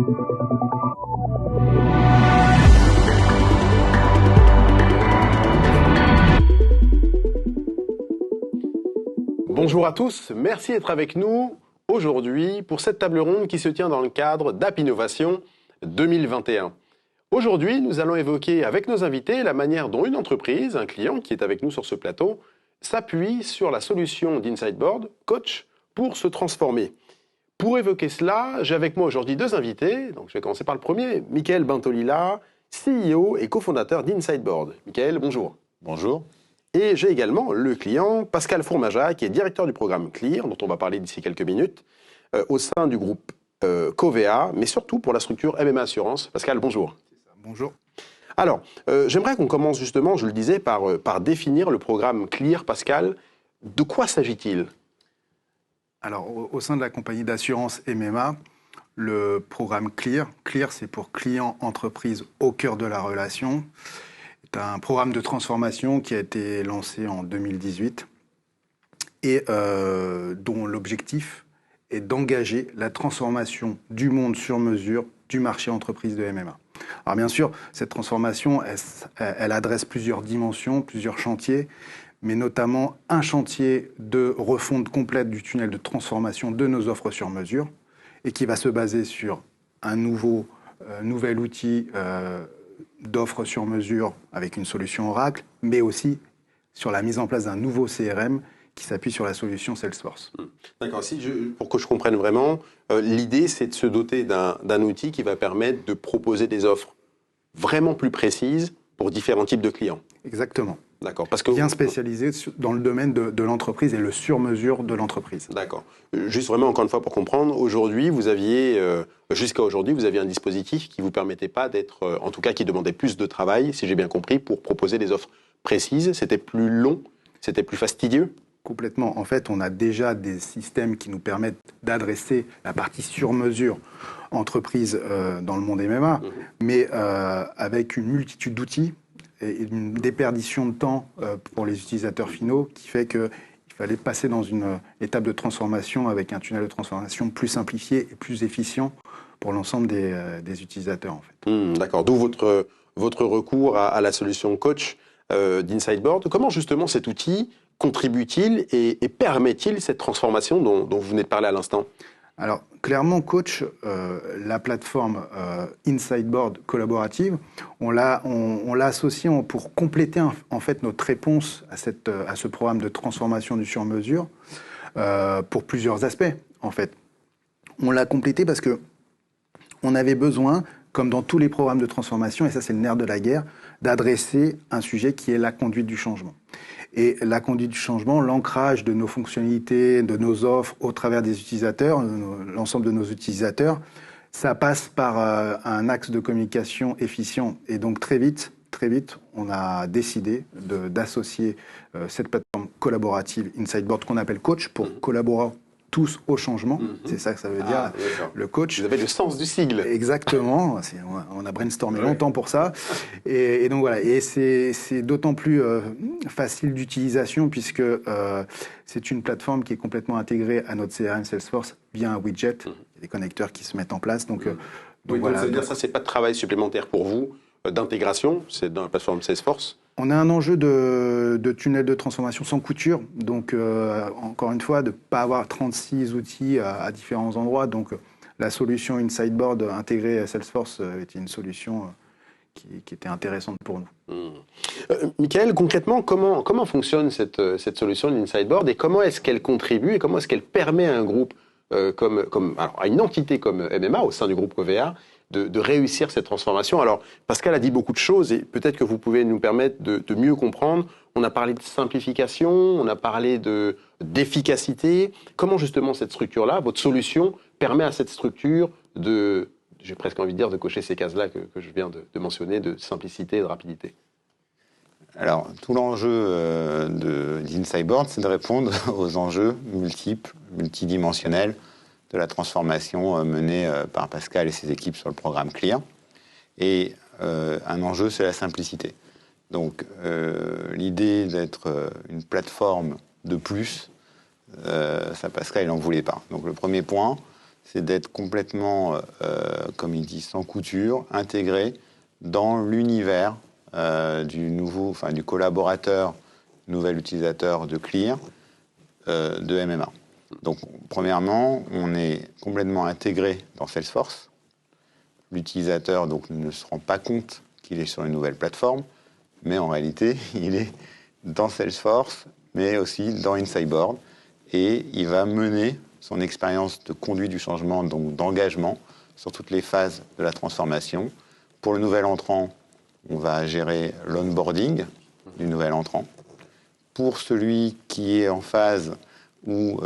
Bonjour à tous, merci d'être avec nous aujourd'hui pour cette table ronde qui se tient dans le cadre d'App Innovation 2021. Aujourd'hui, nous allons évoquer avec nos invités la manière dont une entreprise, un client qui est avec nous sur ce plateau, s'appuie sur la solution d'Insideboard, Coach, pour se transformer. Pour évoquer cela, j'ai avec moi aujourd'hui deux invités. Donc, je vais commencer par le premier, Michael Bintolila, CEO et cofondateur d'Insideboard. Michael, bonjour. Bonjour. Et j'ai également le client, Pascal Fourmaja, qui est directeur du programme Clear, dont on va parler d'ici quelques minutes, au sein du groupe Covea, mais surtout pour la structure MMA Assurance. Pascal, bonjour. Bonjour. Alors, j'aimerais qu'on commence justement, je le disais, par définir le programme Clear. Pascal, de quoi s'agit-il ? Alors, au sein de la compagnie d'assurance MMA, le programme Clear, c'est pour client entreprise au cœur de la relation. C'est un programme de transformation qui a été lancé en 2018 et dont l'objectif est d'engager la transformation du monde sur mesure du marché entreprise de MMA. Alors bien sûr, cette transformation, elle adresse plusieurs dimensions, plusieurs chantiers, mais notamment un chantier de refonte complète du tunnel de transformation de nos offres sur mesure et qui va se baser sur un nouvel outil d'offres sur mesure avec une solution Oracle, mais aussi sur la mise en place d'un nouveau CRM qui s'appuie sur la solution Salesforce. D'accord. Pour que je comprenne vraiment, l'idée, c'est de se doter d'un outil qui va permettre de proposer des offres vraiment plus précises pour différents types de clients. Exactement. D'accord. Parce que bien spécialisé dans le domaine de l'entreprise et le sur-mesure de l'entreprise. D'accord. Juste vraiment, encore une fois, pour comprendre, jusqu'à aujourd'hui, vous aviez un dispositif qui ne vous permettait pas d'être, en tout cas, qui demandait plus de travail, si j'ai bien compris, pour proposer des offres précises. C'était plus long, c'était plus fastidieux. Complètement. En fait, on a déjà des systèmes qui nous permettent d'adresser la partie sur-mesure entreprise dans le monde MMA, mais avec une multitude d'outils et une déperdition de temps pour les utilisateurs finaux qui fait qu'il fallait passer dans une étape de transformation avec un tunnel de transformation plus simplifié et plus efficient pour l'ensemble des utilisateurs. En fait. D'accord. D'où votre recours à la solution Coach d'Insideboard. Comment justement cet outil contribue-t-il et permet-il cette transformation dont vous venez de parler à l'instant ? Alors, clairement, Coach, la plateforme Insideboard collaborative, on l'a associé pour compléter en fait notre réponse à ce programme de transformation du sur-mesure pour plusieurs aspects, en fait. On l'a complété parce que on avait besoin, comme dans tous les programmes de transformation, et ça c'est le nerf de la guerre, d'adresser un sujet qui est la conduite du changement. Et la conduite du changement, l'ancrage de nos fonctionnalités, de nos offres au travers des utilisateurs, l'ensemble de nos utilisateurs, ça passe par un axe de communication efficient. Et donc très vite, on a décidé d'associer cette plateforme collaborative Insideboard qu'on appelle Coach pour collaborer tous au changement. C'est ça que ça veut dire, le coach. Vous avez le sens du sigle. Exactement. On a brainstormé longtemps pour ça. Et donc voilà. Et c'est d'autant plus facile d'utilisation puisque c'est une plateforme qui est complètement intégrée à notre CRM Salesforce via un widget. Il y a des connecteurs qui se mettent en place. Donc voilà. C'est-à-dire ça, c'est pas de travail supplémentaire pour vous d'intégration. C'est dans la plateforme Salesforce. On a un enjeu de tunnel de transformation sans couture. Donc, encore une fois, de ne pas avoir 36 outils à différents endroits. Donc, la solution Insideboard intégrée à Salesforce était une solution qui était intéressante pour nous. Michael, concrètement, comment fonctionne cette solution d'Insideboard et comment est-ce qu'elle contribue et comment est-ce qu'elle permet à un groupe, à une entité comme MMA au sein du groupe Covea, de réussir cette transformation. Alors, Pascal a dit beaucoup de choses et peut-être que vous pouvez nous permettre de mieux comprendre. On a parlé de simplification, on a parlé d'efficacité. Comment justement cette structure-là, votre solution, permet à cette structure j'ai presque envie de dire, de cocher ces cases-là que je viens de mentionner, de simplicité et de rapidité? Alors, tout l'enjeu d'Insideboard, c'est de répondre aux enjeux multidimensionnels de la transformation menée par Pascal et ses équipes sur le programme Clear. Et un enjeu, c'est la simplicité. Donc, l'idée d'être une plateforme de plus, ça, Pascal, il n'en voulait pas. Donc, le premier point, c'est d'être complètement, comme il dit, sans couture, intégré dans l'univers du collaborateur, nouvel utilisateur de Clear, de MMA. Donc, premièrement, on est complètement intégré dans Salesforce. L'utilisateur donc, ne se rend pas compte qu'il est sur une nouvelle plateforme, mais en réalité, il est dans Salesforce, mais aussi dans Insideboard, et il va mener son expérience de conduite du changement, donc d'engagement, sur toutes les phases de la transformation. Pour le nouvel entrant, on va gérer l'onboarding du nouvel entrant. Pour celui qui est en phase où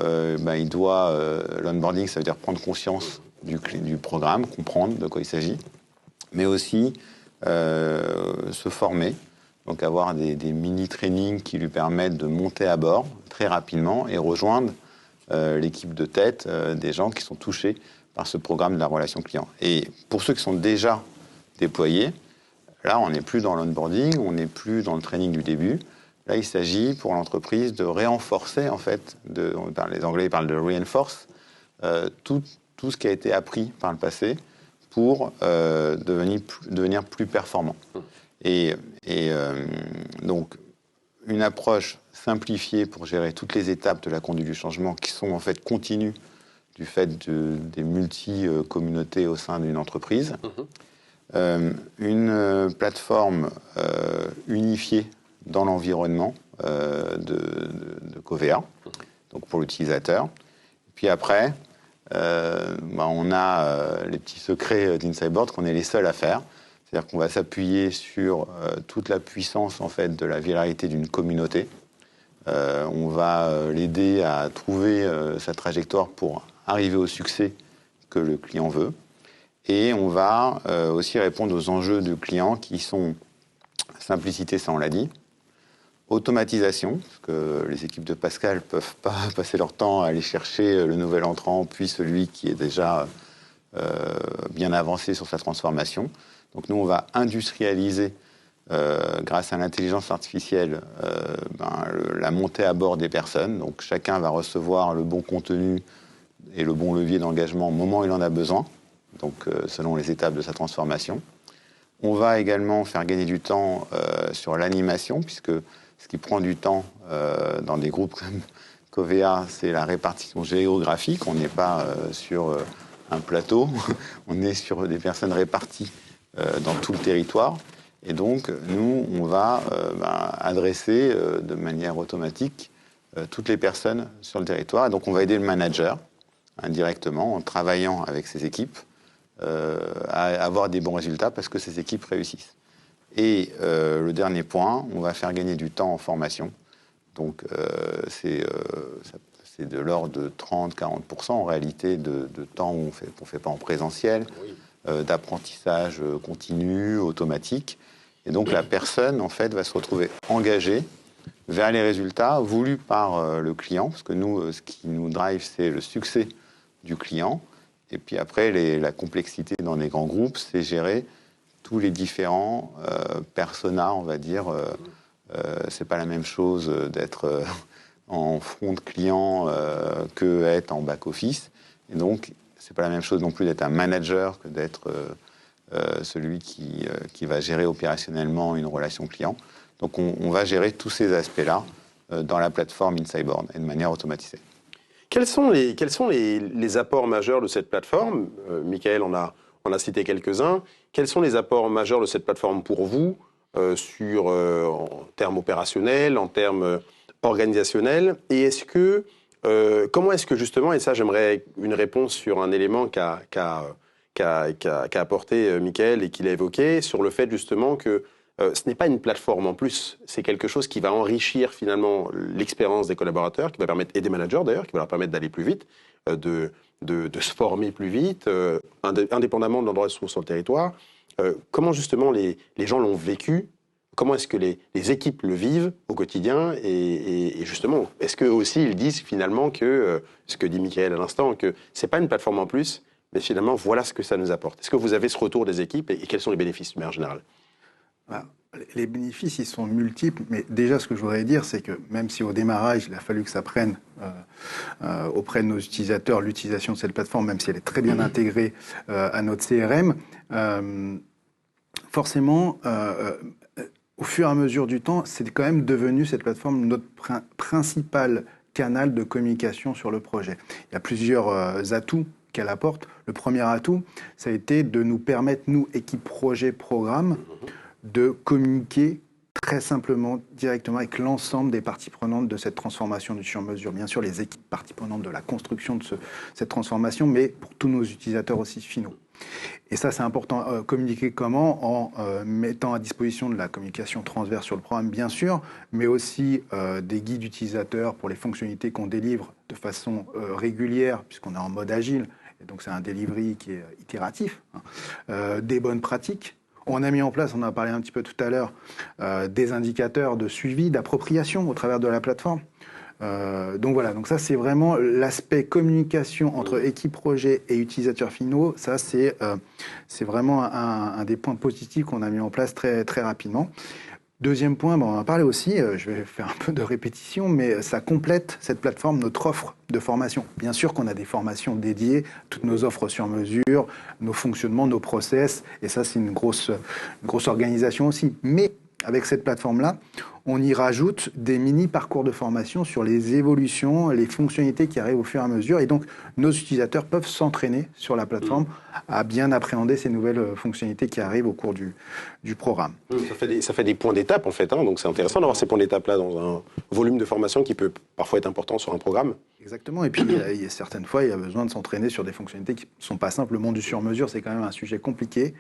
il doit, l'onboarding, ça veut dire prendre conscience du programme, comprendre de quoi il s'agit, mais aussi se former, donc avoir des mini-trainings qui lui permettent de monter à bord très rapidement et rejoindre l'équipe de tête des gens qui sont touchés par ce programme de la relation client. Et pour ceux qui sont déjà déployés, là, on n'est plus dans l'onboarding, on n'est plus dans le training du début. Là, il s'agit pour l'entreprise de renforcer, en fait, les Anglais parlent de reinforce, tout ce qui a été appris par le passé pour devenir plus performant. Et donc, une approche simplifiée pour gérer toutes les étapes de la conduite du changement qui sont en fait continues du fait des multi-communautés au sein d'une entreprise. Une plateforme unifiée dans l'environnement de Covea, donc pour l'utilisateur. Puis après, on a les petits secrets d'Insideboard qu'on est les seuls à faire. C'est-à-dire qu'on va s'appuyer sur toute la puissance en fait, de la viralité d'une communauté. On va l'aider à trouver sa trajectoire pour arriver au succès que le client veut. Et on va aussi répondre aux enjeux du client qui sont simplicité, ça on l'a dit, automatisation, parce que les équipes de Pascal ne peuvent pas passer leur temps à aller chercher le nouvel entrant, puis celui qui est déjà bien avancé sur sa transformation. Donc nous, on va industrialiser, grâce à l'intelligence artificielle, la montée à bord des personnes. Donc chacun va recevoir le bon contenu et le bon levier d'engagement au moment où il en a besoin, donc selon les étapes de sa transformation. On va également faire gagner du temps sur l'animation, puisque ce qui prend du temps dans des groupes comme Covea, c'est la répartition géographique. On n'est pas sur un plateau, on est sur des personnes réparties dans tout le territoire. Et donc, nous, on va adresser de manière automatique toutes les personnes sur le territoire. Et donc, on va aider le manager indirectement, en travaillant avec ses équipes, à avoir des bons résultats parce que ces équipes réussissent. Et le dernier point, on va faire gagner du temps en formation. Donc, c'est de l'ordre de 30-40% en réalité de temps où on ne fait pas en présentiel, d'apprentissage continu, automatique. Et donc, la personne, en fait, va se retrouver engagée vers les résultats voulus par le client, parce que nous, ce qui nous drive, c'est le succès du client. Et puis après, la complexité dans les grands groupes, c'est gérer tous les différents personas, on va dire. C'est pas la même chose d'être en front client que être en back-office. Et donc, c'est pas la même chose non plus d'être un manager que d'être celui qui va gérer opérationnellement une relation client. Donc, on va gérer tous ces aspects-là dans la plateforme Insideboard et de manière automatisée. Quels sont les apports majeurs de cette plateforme ? Michael en a cité quelques-uns. Quels sont les apports majeurs de cette plateforme pour vous en termes opérationnels, en termes organisationnels ? Et comment est-ce que justement, et ça j'aimerais une réponse sur un élément qu'a apporté Michael et qu'il a évoqué, sur le fait justement que ce n'est pas une plateforme en plus, c'est quelque chose qui va enrichir finalement l'expérience des collaborateurs, qui va permettre, et des managers d'ailleurs, qui va leur permettre d'aller plus vite, de se former plus vite, indépendamment de l'endroit où ils sont sur le territoire. Comment justement les gens l'ont vécu ? Comment est-ce que les équipes le vivent au quotidien ? Et justement, est-ce qu'eux aussi ils disent finalement que, ce que dit Michael à l'instant, que ce n'est pas une plateforme en plus, mais finalement voilà ce que ça nous apporte. Est-ce que vous avez ce retour des équipes et quels sont les bénéfices de manière générale ? les bénéfices, ils sont multiples, mais déjà, ce que je voudrais dire, c'est que même si au démarrage, il a fallu que ça prenne auprès de nos utilisateurs l'utilisation de cette plateforme, même si elle est très bien intégrée à notre CRM, forcément, au fur et à mesure du temps, c'est quand même devenu cette plateforme notre principal canal de communication sur le projet. Il y a plusieurs atouts qu'elle apporte. Le premier atout, ça a été de nous permettre, nous, équipe projet, programme, de communiquer très simplement, directement avec l'ensemble des parties prenantes de cette transformation du sur-mesure. Bien sûr, les équipes parties prenantes de la construction de cette transformation, mais pour tous nos utilisateurs aussi finaux. Et ça, c'est important. Communiquer comment? En mettant à disposition de la communication transverse sur le programme, bien sûr, mais aussi des guides utilisateurs pour les fonctionnalités qu'on délivre de façon régulière, puisqu'on est en mode agile, et donc c'est un delivery qui est itératif, des bonnes pratiques. On a mis en place, on en a parlé un petit peu tout à l'heure, des indicateurs de suivi, d'appropriation au travers de la plateforme. Donc voilà, donc ça c'est vraiment l'aspect communication entre équipe projet et utilisateurs finaux. Ça c'est vraiment un des points positifs qu'on a mis en place très, très rapidement. Deuxième point, on en a parlé aussi, je vais faire un peu de répétition, mais ça complète cette plateforme notre offre de formation. Bien sûr qu'on a des formations dédiées, toutes nos offres sur mesure, nos fonctionnements, nos process, et ça c'est une grosse organisation aussi. Mais avec cette plateforme-là, on y rajoute des mini-parcours de formation sur les évolutions, les fonctionnalités qui arrivent au fur et à mesure. Et donc, nos utilisateurs peuvent s'entraîner sur la plateforme à bien appréhender ces nouvelles fonctionnalités qui arrivent au cours du programme. Ça fait des points d'étape, en fait. Donc, c'est intéressant d'avoir ces points d'étape-là dans un volume de formation qui peut parfois être important sur un programme. Exactement. Et puis, certaines fois, il y a besoin de s'entraîner sur des fonctionnalités qui ne sont pas simples. Le monde du sur-mesure, c'est quand même un sujet compliqué,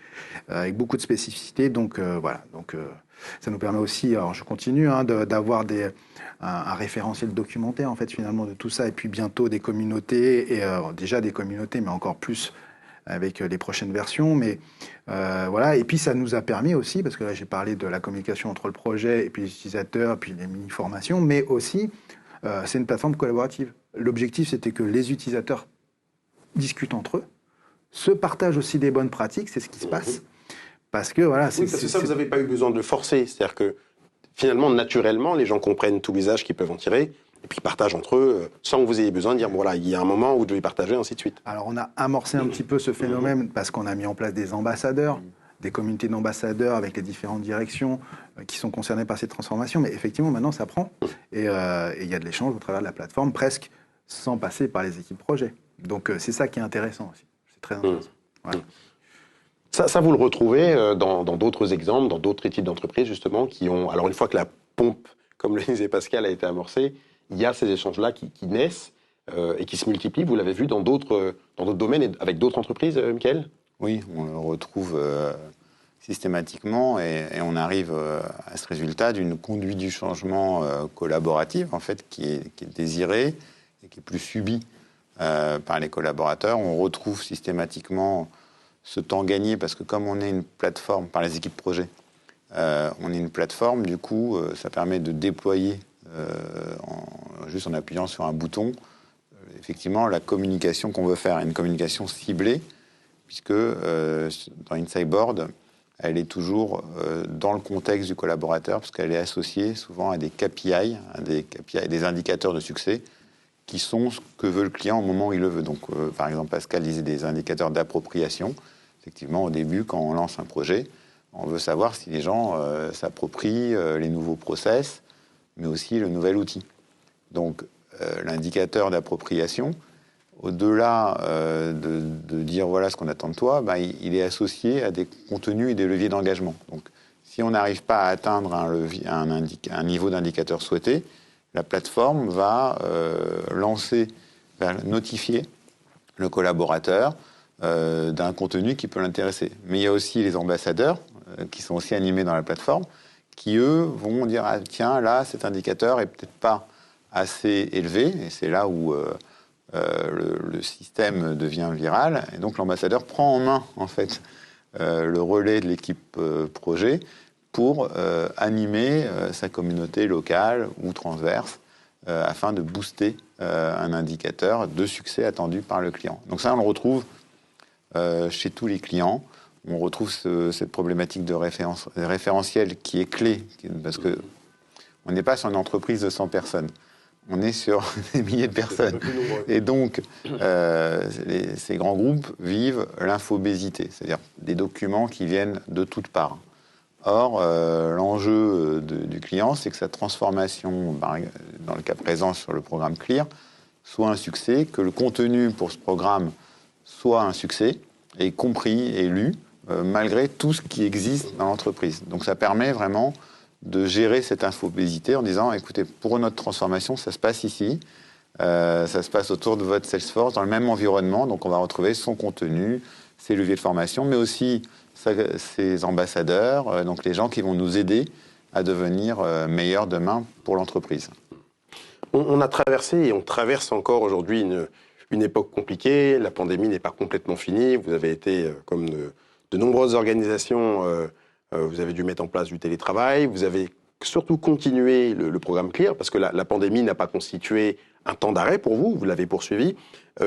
avec beaucoup de spécificités. Donc, voilà. Donc, ça nous permet aussi, alors je continue, d'avoir un référentiel documentaire, en fait, finalement, de tout ça. Et puis, bientôt, des communautés, et déjà des communautés, mais encore plus avec les prochaines versions. Mais voilà. Et puis, ça nous a permis aussi, parce que là, j'ai parlé de la communication entre le projet et puis les utilisateurs, puis les mini-formations, mais aussi, c'est une plateforme collaborative. L'objectif, c'était que les utilisateurs discutent entre eux, se partagent aussi des bonnes pratiques, c'est ce qui se passe. Parce que voilà, parce que ça, vous n'avez pas eu besoin de le forcer. C'est-à-dire que finalement, naturellement, les gens comprennent tout l'usage qu'ils peuvent en tirer, et puis ils partagent entre eux, sans que vous ayez besoin de dire, bon, voilà, il y a un moment où vous devez partager, ainsi de suite. Alors, on a amorcé un petit peu ce phénomène parce qu'on a mis en place des ambassadeurs, des communautés d'ambassadeurs avec les différentes directions qui sont concernées par cette transformation. Mais effectivement, maintenant, ça prend. Et il y a de l'échange au travers de la plateforme, presque sans passer par les équipes projet. Donc, c'est ça qui est intéressant aussi. C'est très intéressant. Voilà. Ça, vous le retrouvez dans d'autres exemples, dans d'autres types d'entreprises, justement, qui ont... Alors, une fois que la pompe, comme le disait Pascal, a été amorcée, il y a ces échanges-là qui naissent et qui se multiplient. Vous l'avez vu dans d'autres domaines et avec d'autres entreprises, Mickaël ? Oui, on le retrouve systématiquement et on arrive à ce résultat d'une conduite du changement collaborative, en fait, qui est désirée et qui est plus subie par les collaborateurs. On retrouve systématiquement ce temps gagné parce que comme on est une plateforme par les équipes projet, on est une plateforme, du coup, ça permet de déployer juste en appuyant sur un bouton, effectivement, la communication qu'on veut faire, une communication ciblée, puisque dans InSideboard, elle est toujours dans le contexte du collaborateur, parce qu'elle est associée souvent à des KPI, des indicateurs de succès, qui sont ce que veut le client au moment où il le veut. Donc, par exemple, Pascal disait des indicateurs d'appropriation. Effectivement, au début, quand on lance un projet, on veut savoir si les gens s'approprient les nouveaux process, mais aussi le nouvel outil. Donc, l'indicateur d'appropriation, au-delà de dire voilà ce qu'on attend de toi, il est associé à des contenus et des leviers d'engagement. Donc, si on n'arrive pas à atteindre un niveau d'indicateur souhaité, la plateforme va notifier le collaborateur d'un contenu qui peut l'intéresser. Mais il y a aussi les ambassadeurs qui sont aussi animés dans la plateforme, qui eux vont dire ah, tiens là cet indicateur est peut-être pas assez élevé, et c'est là où le système devient viral, et donc l'ambassadeur prend en main en fait le relais de l'équipe projet pour animer sa communauté locale ou transverse afin de booster un indicateur de succès attendu par le client. Donc ça, on le retrouve chez tous les clients. on retrouve cette problématique de référentiel qui est clé, parce que on n'est pas sur une entreprise de 100 personnes. On est sur des milliers de personnes. Et donc, ces grands groupes vivent l'infobésité, c'est-à-dire des documents qui viennent de toutes parts. Or, l'enjeu du client, c'est que sa transformation, dans le cas présent sur le programme Clear, soit un succès, que le contenu pour ce programme soit un succès, et compris et lu, malgré tout ce qui existe dans l'entreprise. Donc ça permet vraiment de gérer cette infobésité en disant, écoutez, pour notre transformation, ça se passe ici, ça se passe autour de votre Salesforce, dans le même environnement, donc on va retrouver son contenu, ses leviers de formation, mais aussi ses ambassadeurs, donc les gens qui vont nous aider à devenir meilleurs demain pour l'entreprise. On a traversé et on traverse encore aujourd'hui une époque compliquée, la pandémie n'est pas complètement finie, vous avez été, comme de nombreuses organisations, vous avez dû mettre en place du télétravail, vous avez surtout continué le programme Clear, parce que la pandémie n'a pas constitué un temps d'arrêt pour vous, vous l'avez poursuivi.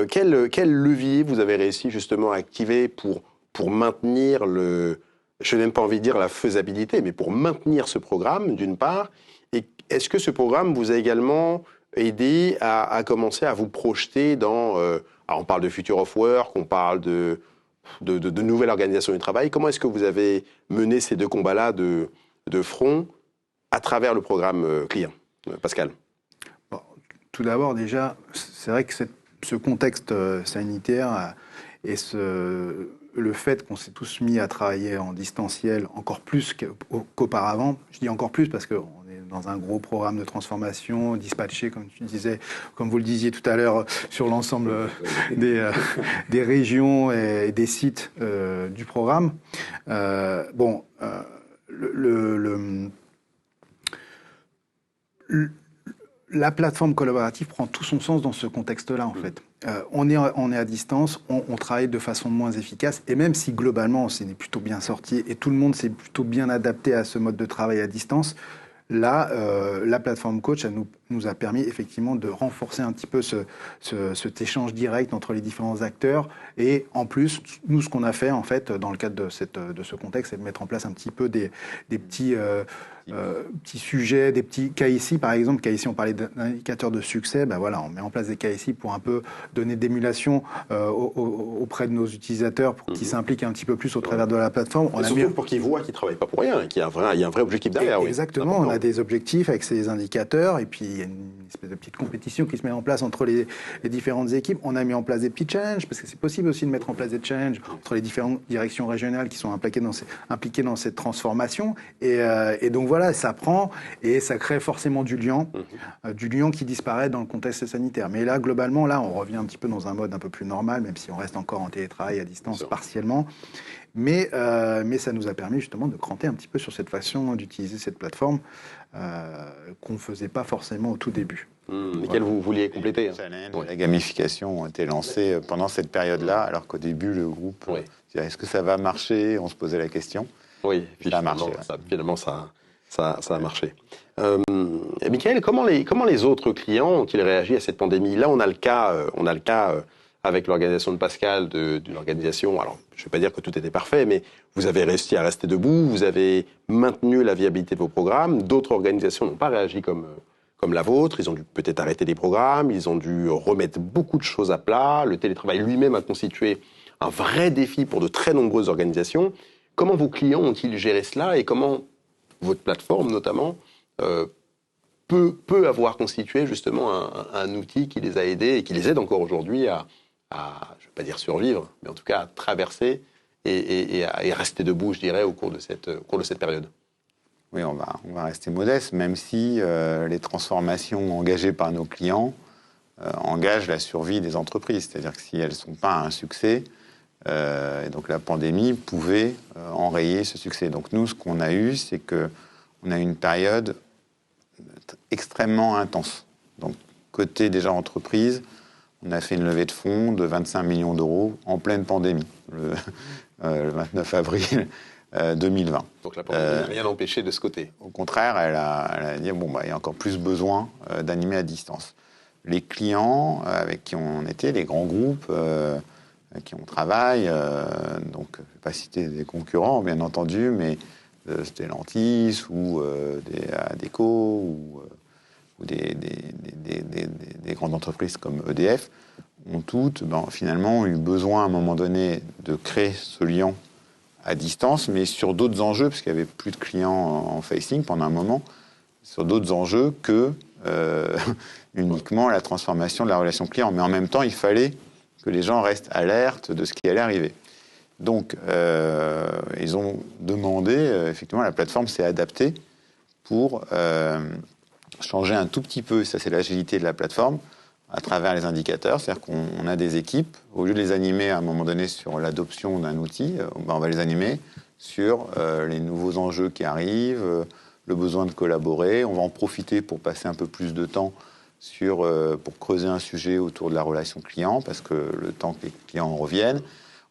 Quel levier vous avez réussi justement à activer pour maintenir je n'ai même pas envie de dire la faisabilité, mais pour maintenir ce programme, d'une part, et est-ce que ce programme vous a également aidé à commencer à vous projeter dans... alors on parle de Future of Work, on parle de nouvelles organisations du travail. Comment est-ce que vous avez mené ces deux combats-là de front à travers le programme Clear, Pascal? Bon, tout d'abord, déjà, c'est vrai que ce contexte sanitaire et le fait qu'on s'est tous mis à travailler en distanciel encore plus qu'auparavant, je dis encore plus parce qu'on est dans un gros programme de transformation dispatché, comme tu disais, comme vous le disiez tout à l'heure, sur l'ensemble des régions et des sites du programme. La plateforme collaborative prend tout son sens dans ce contexte-là, en fait. On est à distance, on travaille de façon moins efficace, et même si globalement, on s'en est plutôt bien sorti, et tout le monde s'est plutôt bien adapté à ce mode de travail à distance, là, la plateforme coach nous a permis effectivement de renforcer un petit peu cet échange direct entre les différents acteurs. Et en plus, nous, ce qu'on a fait, en fait, dans le cadre de ce contexte, c'est de mettre en place un petit peu des petits sujets, des petits KIC, par exemple. KIC, on parlait d'indicateurs de succès. Ben voilà, on met en place des KIC pour un peu donner d'émulation auprès de nos utilisateurs pour qu'ils s'impliquent un petit peu plus au travers de la plateforme. Surtout pour qu'ils voient qu'ils ne travaillent pas pour rien, qu'il y a un vrai objectif derrière. Exactement, on a des objectifs avec ces indicateurs, et puis il y a une espèce de petite compétition qui se met en place entre les différentes équipes. On a mis en place des petits challenges, parce que c'est possible aussi de mettre en place des challenges entre les différentes directions régionales qui sont impliquées dans cette transformation. Et donc voilà, ça prend et ça crée forcément du lien qui disparaît dans le contexte sanitaire. Mais là, globalement, on revient un petit peu dans un mode un peu plus normal, même si on reste encore en télétravail à distance partiellement. Mais ça nous a permis justement de cranter un petit peu sur cette façon d'utiliser cette plateforme qu'on ne faisait pas forcément au tout début. Lesquels vous vouliez compléter. La gamification ont été lancées pendant cette période-là, alors qu'au début, le groupe disait, est-ce que ça va marcher? On se posait la question. Oui, ça a marché. Finalement, ça a marché. Michael, comment les autres clients ont-ils réagi à cette pandémie? Là, on a le cas avec l'organisation de Pascal, d'une organisation, alors je ne vais pas dire que tout était parfait, mais vous avez réussi à rester debout, vous avez maintenu la viabilité de vos programmes. D'autres organisations n'ont pas réagi comme la vôtre, ils ont dû peut-être arrêter des programmes, ils ont dû remettre beaucoup de choses à plat. Le télétravail lui-même a constitué un vrai défi pour de très nombreuses organisations. Comment vos clients ont-ils géré cela et comment votre plateforme, notamment, peut avoir constitué justement un outil qui les a aidés et qui les aide encore aujourd'hui à je ne vais pas dire survivre, mais en tout cas à traverser et rester debout, je dirais, au cours de cette période? Oui, on va rester modeste, même si les transformations engagées par nos clients engagent la survie des entreprises. C'est-à-dire que si elles ne sont pas un succès, et donc la pandémie pouvait enrayer ce succès. Donc nous, ce qu'on a eu, c'est qu'on a eu une période extrêmement intense. Donc côté déjà entreprise, on a fait une levée de fonds de 25 millions d'euros en pleine pandémie, le 29 avril 2020. Donc la pandémie n'a rien empêché de ce côté. Au contraire, elle a dit, il y a encore plus besoin d'animer à distance. Les clients avec qui on était, les grands groupes, avec qui on travaille. Donc, je ne vais pas citer des concurrents, bien entendu, mais Stellantis ou des Adecco ou des grandes entreprises comme EDF ont toutes finalement eu besoin à un moment donné de créer ce lien à distance, mais sur d'autres enjeux, parce qu'il n'y avait plus de clients en facing pendant un moment, sur d'autres enjeux que uniquement la transformation de la relation client. Mais en même temps, il fallait que les gens restent alertes de ce qui allait arriver. Donc, ils ont demandé, effectivement, la plateforme s'est adaptée pour changer un tout petit peu, ça c'est l'agilité de la plateforme, à travers les indicateurs. C'est-à-dire qu'on a des équipes, au lieu de les animer à un moment donné sur l'adoption d'un outil, on va les animer sur les nouveaux enjeux qui arrivent, le besoin de collaborer. On va en profiter pour passer un peu plus de temps pour creuser un sujet autour de la relation client, parce que le temps que les clients en reviennent.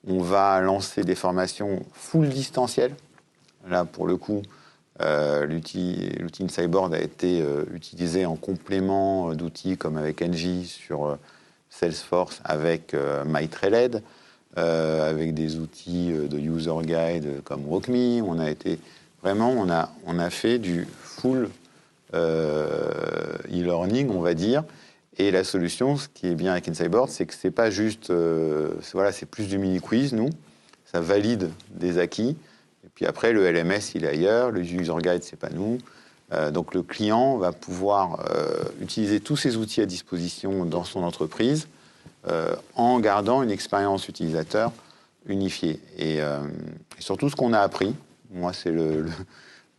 On va lancer des formations full distancielles. Là, pour le coup, l'outil Insideboard a été utilisé en complément d'outils comme avec Engie sur Salesforce, avec MyTrailhead, avec des outils de user guide comme WalkMe. On a fait du full e-learning, on va dire. Et la solution, ce qui est bien avec Insideboard, c'est que c'est pas juste, c'est plus du mini quiz, nous. Ça valide des acquis. Et puis après, le LMS, il est ailleurs. Le user guide, c'est pas nous. Donc le client va pouvoir utiliser tous ces outils à disposition dans son entreprise en gardant une expérience utilisateur unifiée. Et surtout, ce qu'on a appris, moi,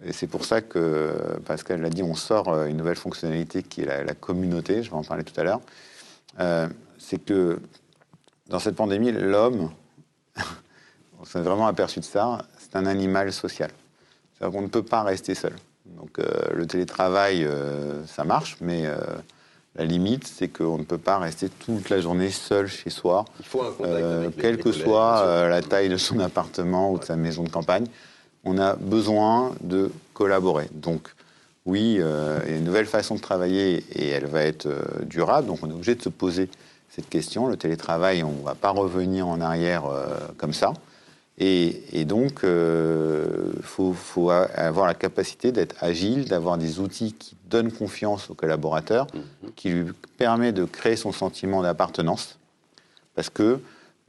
et c'est pour ça que Pascal l'a dit, on sort une nouvelle fonctionnalité qui est la communauté, je vais en parler tout à l'heure. C'est que dans cette pandémie, l'homme, on s'est vraiment aperçu de ça, c'est un animal social. C'est-à-dire qu'on ne peut pas rester seul. Donc le télétravail, ça marche, mais la limite, c'est qu'on ne peut pas rester toute la journée seul chez soi, il faut un contact quelle que soit la taille de son appartement ou de sa maison de campagne. On a besoin de collaborer. Donc, oui, il y a une nouvelle façon de travailler et elle va être durable. Donc, on est obligé de se poser cette question. Le télétravail, on ne va pas revenir en arrière comme ça. Et donc, faut avoir la capacité d'être agile, d'avoir des outils qui donnent confiance au collaborateur, qui lui permet de créer son sentiment d'appartenance. Parce que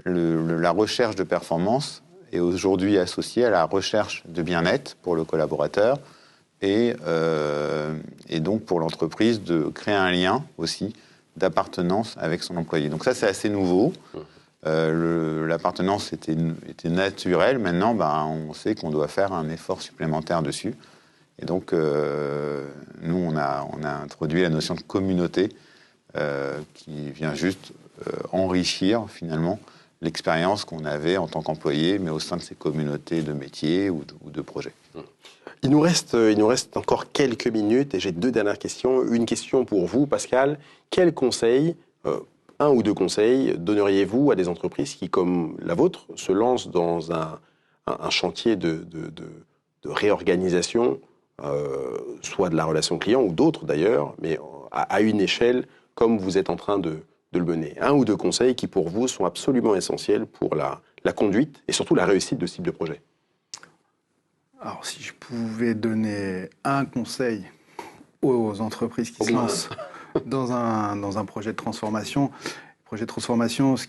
la recherche de performance est aujourd'hui associée à la recherche de bien-être pour le collaborateur et donc pour l'entreprise de créer un lien aussi d'appartenance avec son employé. Donc ça, c'est assez nouveau. L'appartenance était naturelle. Maintenant, on sait qu'on doit faire un effort supplémentaire dessus. Et donc, nous, on a introduit la notion de communauté qui vient juste enrichir, finalement, l'expérience qu'on avait en tant qu'employé, mais au sein de ces communautés de métiers ou de projets. Il nous reste encore quelques minutes et j'ai 2 dernières questions. Une question pour vous, Pascal. Quel conseil, 1 ou 2 conseils, donneriez-vous à des entreprises qui, comme la vôtre, se lancent dans un chantier de réorganisation, soit de la relation client ou d'autres d'ailleurs, mais à une échelle comme vous êtes en train de le mener? 1 ou 2 conseils qui, pour vous, sont absolument essentiels pour la conduite et surtout la réussite de ce type de projet. Alors, si je pouvais donner un conseil aux entreprises qui se lancent dans un projet de transformation, ce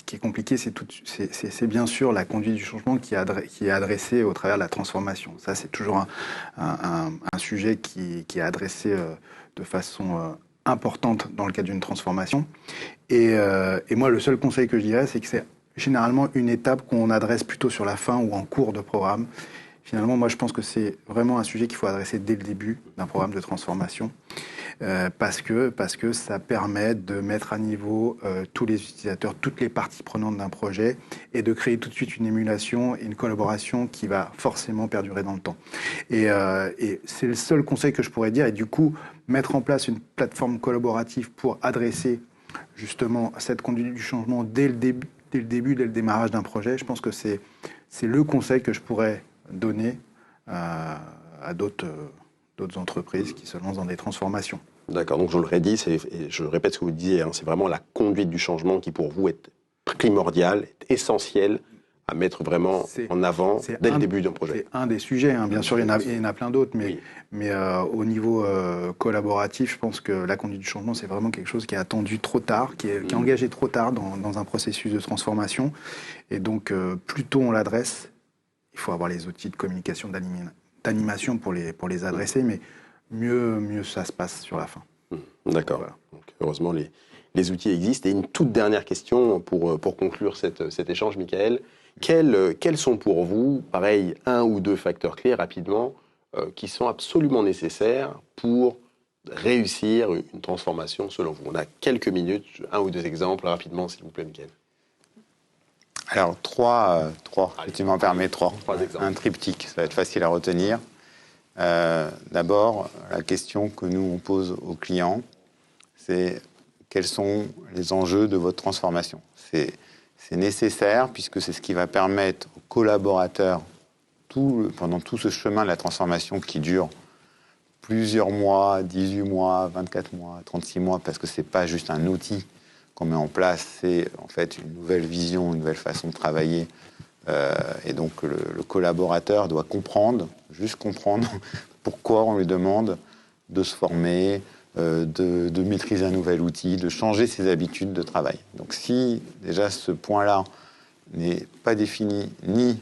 qui est compliqué, c'est bien sûr la conduite du changement qui est adressée au travers de la transformation. Ça, c'est toujours un sujet qui est adressé de façon importante dans le cadre d'une transformation. Et moi, le seul conseil que je dirais, c'est que c'est généralement une étape qu'on adresse plutôt sur la fin ou en cours de programme. Finalement, moi, je pense que c'est vraiment un sujet qu'il faut adresser dès le début d'un programme de transformation parce que ça permet de mettre à niveau tous les utilisateurs, toutes les parties prenantes d'un projet et de créer tout de suite une émulation et une collaboration qui va forcément perdurer dans le temps. Et c'est le seul conseil que je pourrais dire. Et du coup, mettre en place une plateforme collaborative pour adresser justement cette conduite du changement dès le début, dès le démarrage d'un projet, je pense que c'est le conseil que je pourrais donner à d'autres entreprises qui se lancent dans des transformations. D'accord, donc je le redis, et je répète ce que vous disiez, c'est vraiment la conduite du changement qui pour vous est primordial, essentiel à mettre vraiment en avant dès le début d'un projet. C'est un des sujets, hein. Bien sûr, il y en a plein d'autres, mais au niveau collaboratif, je pense que la conduite du changement, c'est vraiment quelque chose qui est attendu trop tard, qui est engagé trop tard dans un processus de transformation. Et donc, plus tôt on l'adresse, il faut avoir les outils de communication, d'animation pour les adresser, mais mieux ça se passe sur la fin. D'accord. Voilà. Donc, heureusement, les outils existent. Et une toute dernière question pour conclure cet échange, Michael. Quels sont pour vous, pareil, un ou deux facteurs clés rapidement, qui sont absolument nécessaires pour réussir une transformation selon vous? On a quelques minutes, un ou deux exemples rapidement, s'il vous plaît, Michael. Alors, trois, si tu m'en permets, trois. Un triptyque, ça va être facile à retenir. D'abord, la question que nous, on pose aux clients, c'est quels sont les enjeux de votre transformation? C'est nécessaire puisque c'est ce qui va permettre aux collaborateurs, pendant tout ce chemin de la transformation qui dure plusieurs mois, 18 mois, 24 mois, 36 mois, parce que ce n'est pas juste un outil qu'on met en place, c'est en fait une nouvelle vision, une nouvelle façon de travailler. Et donc le collaborateur doit juste comprendre pourquoi on lui demande de se former, de maîtriser un nouvel outil, de changer ses habitudes de travail. Donc si déjà ce point-là n'est pas défini ni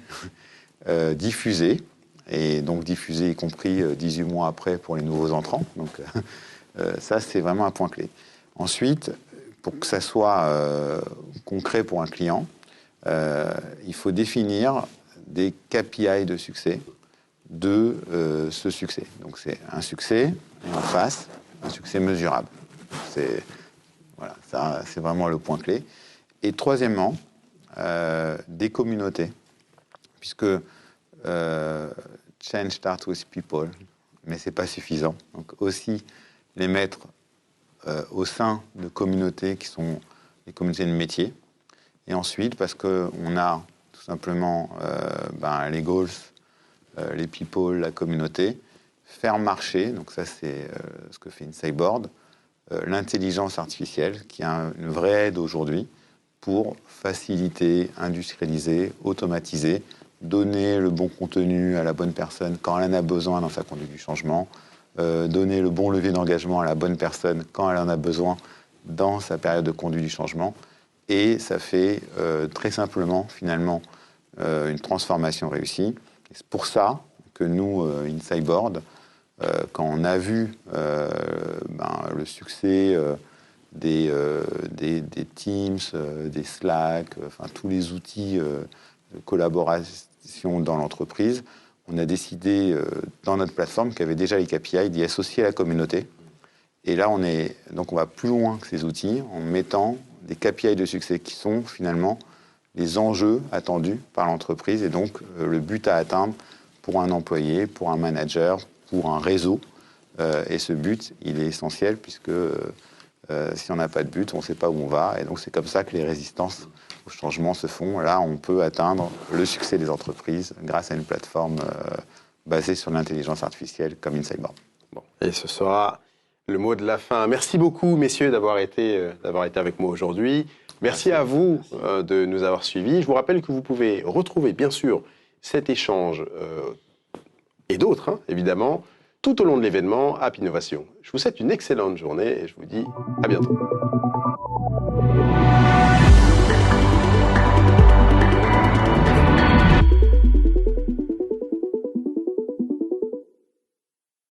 diffusé, et donc diffusé y compris 18 mois après pour les nouveaux entrants, donc ça c'est vraiment un point clé. Ensuite, pour que ça soit concret pour un client, il faut définir des KPI de succès de ce succès. Donc c'est un succès, et en face, un succès mesurable. Voilà, ça, c'est vraiment le point clé. Et troisièmement, des communautés, puisque change starts with people, mais c'est pas suffisant. Donc aussi les mettre au sein de communautés qui sont les communautés de métier. Et ensuite, parce qu'on a tout simplement les goals, les people, la communauté, faire marcher, donc ça c'est ce que fait InSightBoard, l'intelligence artificielle, qui a une vraie aide aujourd'hui pour faciliter, industrialiser, automatiser, donner le bon contenu à la bonne personne quand elle en a besoin dans sa conduite du changement, donner le bon levier d'engagement à la bonne personne quand elle en a besoin dans sa période de conduite du changement. Et ça fait très simplement, finalement, une transformation réussie. Et c'est pour ça que nous, InSightBoard, quand on a vu le succès des Teams, des Slack, tous les outils de collaboration dans l'entreprise, on a décidé dans notre plateforme qui avait déjà les KPI d'y associer la communauté. Et là, on va plus loin que ces outils en mettant des KPI de succès qui sont finalement les enjeux attendus par l'entreprise et donc le but à atteindre pour un employé, pour un manager, pour un réseau. Et ce but, il est essentiel puisque si on n'a pas de but, on ne sait pas où on va. Et donc c'est comme ça que les résistances au changement se font. Là, on peut atteindre le succès des entreprises grâce à une plateforme basée sur l'intelligence artificielle comme InSightBoard. Bon, et ce sera le mot de la fin. Merci beaucoup, messieurs, d'avoir été avec moi aujourd'hui. Merci à vous de nous avoir suivis. Je vous rappelle que vous pouvez retrouver, bien sûr, cet échange et d'autres, évidemment, tout au long de l'événement App Innovation. Je vous souhaite une excellente journée et je vous dis à bientôt.